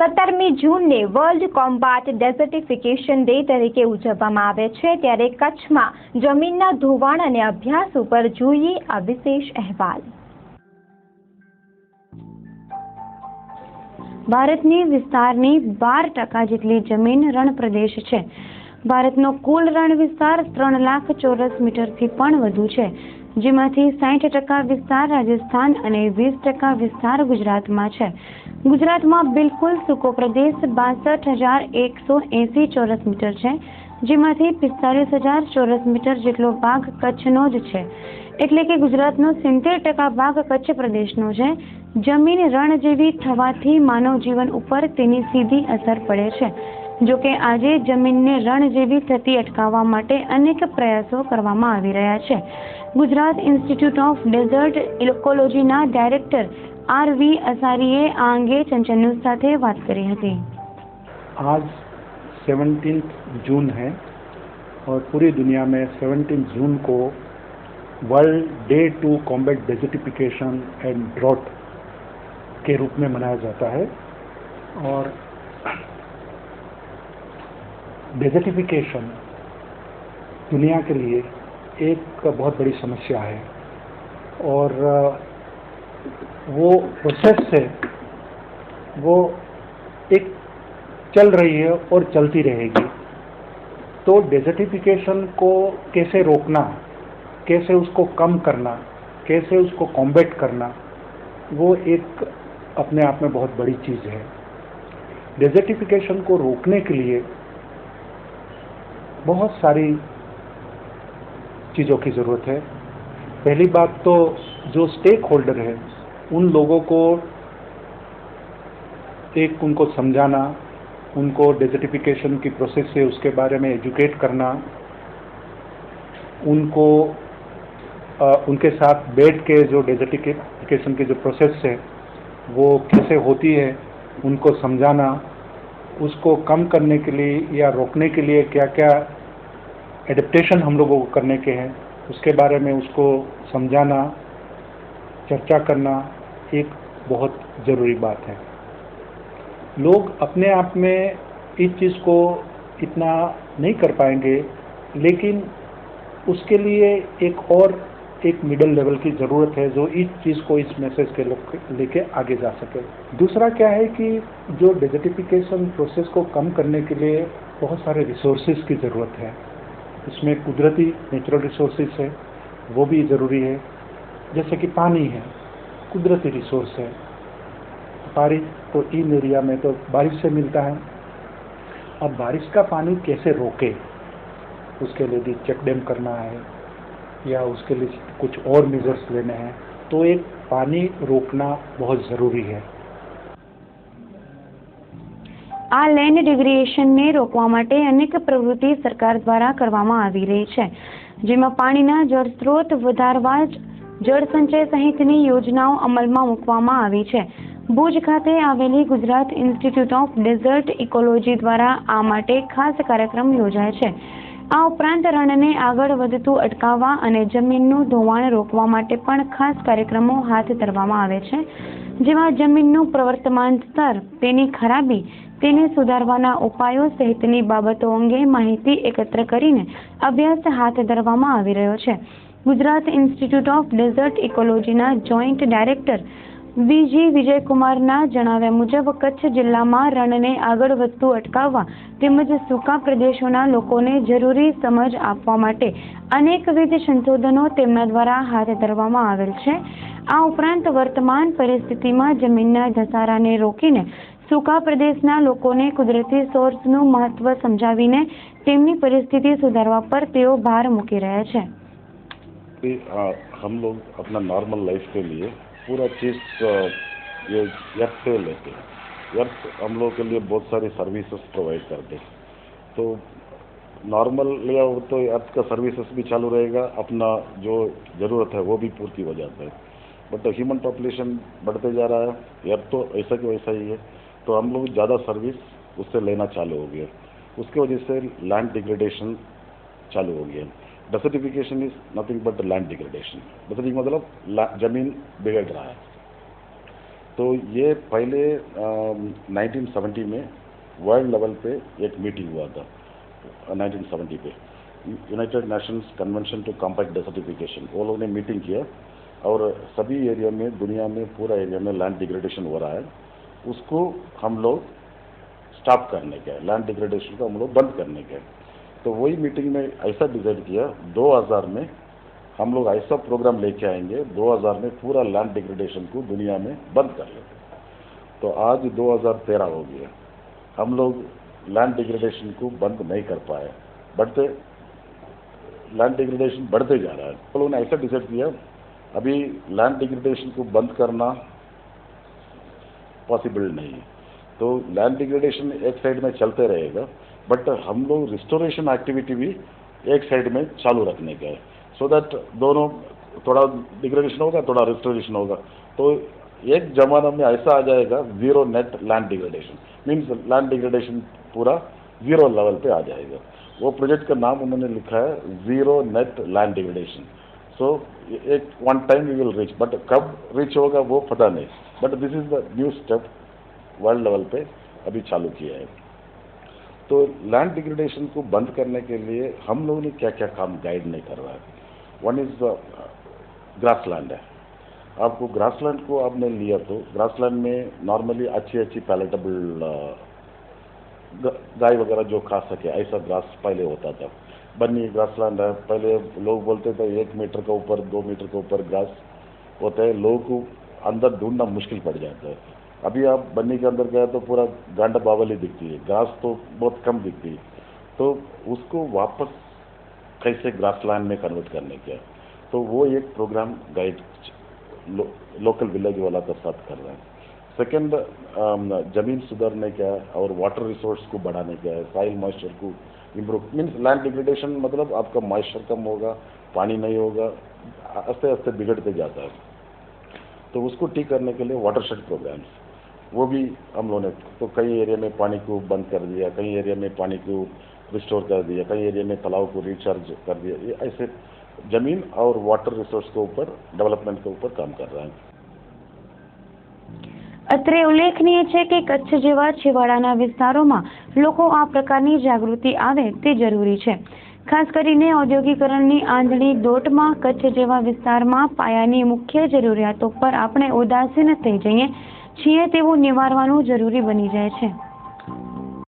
17મી જૂનને world કોમ્બાટ ડેઝર્ટિફિકેશન day તરીકે ઉજવવામાં આવે છે, ત્યારે કચ્છમાં જમીનના ધોવાણ અને અભ્યાસ ઉપર જોઈએ આ વિશેષ અહેવાલ। ભારતની વિસ્તારની 12% જેટલી જમીન રણ પ્રદેશ છે। ભારતનો કુલ રણ વિસ્તાર 3 લાખ ચોરસ મીટરથી પણ વધુ છે, જેમાંથી 60% વિસ્તાર રાજસ્થાન અને 20% વિસ્તાર ગુજરાતમાં છે। ગુજરાતમાં બિલકુલ સૂકો પ્રદેશ 62,180 ચોરસ મીટર છે, જેમાંથી 45,000 ચોરસ મીટર જેટલો ભાગ કચ્છનો જ છે, એટલે કે ગુજરાતનો 70% ભાગ કચ્છ પ્રદેશનો છે। જમીન રણ જેવી થવાથી માનવ જીવન ઉપર તેની સીધી અસર પડે છે। જો કે આજે જમીનને રણ જેવી થતી અટકાવવા માટે અનેક પ્રયાસો કરવામાં આવી રહ્યા છે। ગુજરાત ઇન્સ્ટિટ્યૂટ ઓફ ડેઝર્ટ ઇકોલોજીના ડાયરેક્ટર આર.વી. અસારીએ આ અંગે ચંચળ ન્યૂઝ સાથે વાત કરી હતી। आज 17 जून है और पूरी दुनिया में 17 जून को world day to combat desertification and drought के रूप में मनाया जाता है। और डेजर्टिफिकेशन दुनिया के लिए एक बहुत बड़ी समस्या है और वो प्रोसेस से वो एक चल रही है और चलती रहेगी। तो डेजर्टिफिकेशन को कैसे रोकना, कैसे उसको कम करना, कैसे उसको कॉम्बैट करना, वो एक अपने आप में बहुत बड़ी चीज़ है। डेजर्टिफिकेशन को रोकने के लिए बहुत सारी चीज़ों की ज़रूरत है। पहली बात तो जो स्टेक होल्डर है उन लोगों को उनको समझाना, उनको डेजर्टिफिकेशन की प्रोसेस से उसके बारे में एजुकेट करना, उनको उनके साथ बैठ के जो डेजर्टिफिकेशन की जो प्रोसेस है वो कैसे होती है उनको समझाना, उसको कम करने के लिए या रोकने के लिए क्या क्या एडेप्टेशन हम लोगों को करने के हैं उसके बारे में उसको समझाना, चर्चा करना एक बहुत ज़रूरी बात है। लोग अपने आप में इस चीज़ को इतना नहीं कर पाएंगे, लेकिन उसके लिए एक मिडिल लेवल की ज़रूरत है जो इस चीज़ को, इस मैसेज के लेके आगे जा सके। दूसरा क्या है कि जो डेजर्टिफिकेशन प्रोसेस को कम करने के लिए बहुत सारे रिसोर्सेज की ज़रूरत है। इसमें कुदरती नेचुरल रिसोर्सेज है वो भी ज़रूरी है, जैसे कि पानी है, कुदरती रिसोर्स है। बारिश तो इन एरिया में तो बारिश से मिलता है। अब बारिश का पानी कैसे रोके, उसके लिए भी चेक डैम करना है या उसके लिए कुछ और मेजर्स लेने हैं, तो एक पानी रोकना बहुत ज़रूरी है। આ લેન્ડ ડિગ્રેડેશનને રોકવા માટે અનેક પ્રવૃત્તિ સરકાર દ્વારા કરવામાં આવી રહી છે, જેમાં પાણીના જળસ્ત્રોત વધારવા, જળ સંચય સહિતની યોજનાઓ અમલમાં મૂકવામાં આવી છે। ભુજ ખાતે આવેલી Gujarat institute of dessert ecology દ્વારા આ માટે ખાસ કાર્યક્રમ યોજાય છે। આ ઉપરાંત રણને આગળ વધતું અટકાવવા અને જમીનનું ધોવાણ રોકવા માટે પણ ખાસ કાર્યક્રમો હાથ ધરવામાં આવે છે, જેમાં જમીનનું પ્રવર્તમાન સ્તર, તેની ખરાબી, તેને સુધારવાના ઉપાયો સહિતની બાબતો અંગે માહિતી એકત્ર કરીને અભ્યાસ હાથ ધરવામાં આવી રહ્યો છે। ગુજરાત ઇન્સ્ટિટ્યૂટ ઓફ ડેઝર્ટ ઇકોલોજીના જોઈન્ટ ડાયરેક્ટર વી.જી. વિજયકુમારના જણાવ્યા મુજબ કચ્છ જિલ્લામાં રણને આગળ વધતું અટકાવવા તેમજ સૂકા પ્રદેશોના લોકોને જરૂરી સમજ આપવા માટે અનેકવિધ સંશોધનો તેમના દ્વારા હાથ ધરવામાં આવેલ છે। આ ઉપરાંત વર્તમાન પરિસ્થિતિમાં જમીનના ધસારાને રોકીને સૂકા પ્રદેશના લોકોને કુદરતી સોર્સનું મહત્વ સમજાવીને તેમની પરિસ્થિતિ સુધારવા પર તેઓ ભાર મૂકી રહ્યા છે। हम लोग अपना नॉर्मल लाइफ के लिए पूरा चीज़ ये अर्थ से लेते हैं। अर्थ हम लोग के लिए बहुत सारी सर्विसेज प्रोवाइड करते हैं, तो नॉर्मल लिया हो तो अर्थ का सर्विसेज भी चालू रहेगा, अपना जो ज़रूरत है वो भी पूर्ति हो जाता है। बट ह्यूमन पॉपुलेशन बढ़ते जा रहा है, अर्थ तो ऐसा कि वैसा ही है, तो हम लोग ज़्यादा सर्विस उससे लेना चालू हो गया। उसकी वजह से लैंड डिग्रेडेशन चालू हो गया। Desertification is nothing but land degradation. Desertification मतलब जमीन बिगड़ रहा है। तो तो ये पहले 1970 में वर्ल्ड लेवल पे एक मीटिंग हुआ था 1970 पे, United Nations convention to combat desertification. वो लोग ने मीटिंग किया और सभी एरिया में, दुनिया में पूरा एरिया में लैंड डिग्रेडेशन हो रहा है, उसको हम लोग स्टॉप करने का है, लैंड डिग्रेडेशन को हम लोग बंद करने का है। तो वही मीटिंग में ऐसा डिसाइड किया 2000 में हम लोग ऐसा प्रोग्राम लेके आएंगे, 2000 में पूरा लैंड डिग्रेडेशन को दुनिया में बंद कर लेंगे। तो आज 2013 हो गया, हम लोग लैंड डिग्रेडेशन को बंद नहीं कर पाए, बढ़ते लैंड डिग्रेडेशन बढ़ते जा रहा है। तो लोगों ने ऐसा डिसाइड किया अभी लैंड डिग्रेडेशन को बंद करना पॉसिबल नहीं है, तो लैंड डिग्रेडेशन एक साइड में चलते रहेगा, बट हम लोग रिस्टोरेशन एक्टिविटी भी एक साइड में चालू रखने का है, सो दैट दोनों, थोड़ा डिग्रेडेशन होगा, थोड़ा रिस्टोरेशन होगा, तो एक जमाना में ऐसा आ जाएगा zero net land degradation, means land degradation पूरा जीरो लेवल पे आ जाएगा। वो प्रोजेक्ट का नाम उन्होंने लिखा है zero net land degradation. So एक one time we will reach, but कब रीच होगा वो पता नहीं, but this is the new step world level पे अभी चालू किया है। तो लैंड डिग्रेडेशन को बंद करने के लिए हम लोगों ने क्या क्या काम गाइड नहीं कर रहा है। वन इज ग्रासलैंड है, आपको ग्रासलैंड को आपने लिया तो ग्रासलैंड में नॉर्मली अच्छी पैलेटेबल गाय वगैरह जो खा सके ऐसा ग्रास पहले होता था। बन्नी ग्रासलैंड है, पहले लोग बोलते थे 1 मीटर के ऊपर 2 मीटर के ऊपर ग्रास होता है, लोगों को अंदर ढूंढना मुश्किल पड़ जाता है। अभी आप बन्नी के अंदर गए तो पूरा गांड बावली दिखती है, ग्रास तो बहुत कम दिखती है। तो उसको वापस कैसे ग्रासलैंड में कन्वर्ट करने का, तो वो एक प्रोग्राम गाइड लोकल विलेज वाला के साथ कर रहे हैं। सेकेंड, जमीन सुधारने का और वाटर रिसोर्स को बढ़ाने का है, सॉइल मॉइस्चर को इम्प्रूव, मीन्स लैंड डिग्रेडेशन मतलब आपका मॉइस्चर कम होगा, पानी नहीं होगा, आस्ते आस्ते बिगड़ते जाता है। तो उसको ठीक करने के लिए वाटरशेड प्रोग्राम्स वो भी हम लोगों ने, तो कई एरिया में पानी को बंद कर दिया, कई एरिया में पानी को रिस्टोर कर दिया, कई एरिया में तालाब को रिचार्ज कर दिया। ये ऐसे जमीन और वाटर रिसोर्स के ऊपर, डेवलपमेंट के ऊपर काम कर रहा है। અત્રે ઉલ્લેખનીય છે કે કચ્છ જેવા છેવાડાના વિસ્તારોમાં લોકો આ પ્રકારની જાગૃતિ આવે તે જરૂરી છે। ખાસ કરીને ઔદ્યોગિકરણની આંધળી દોટમાં કચ્છ જેવા વિસ્તારમાં પાયાની મુખ્ય જરૂરિયાતો પર આપણે ઉદાસીન થઈ જઈએ છીએ તેવું નિવારવાનું જરૂરી બની જાય છે।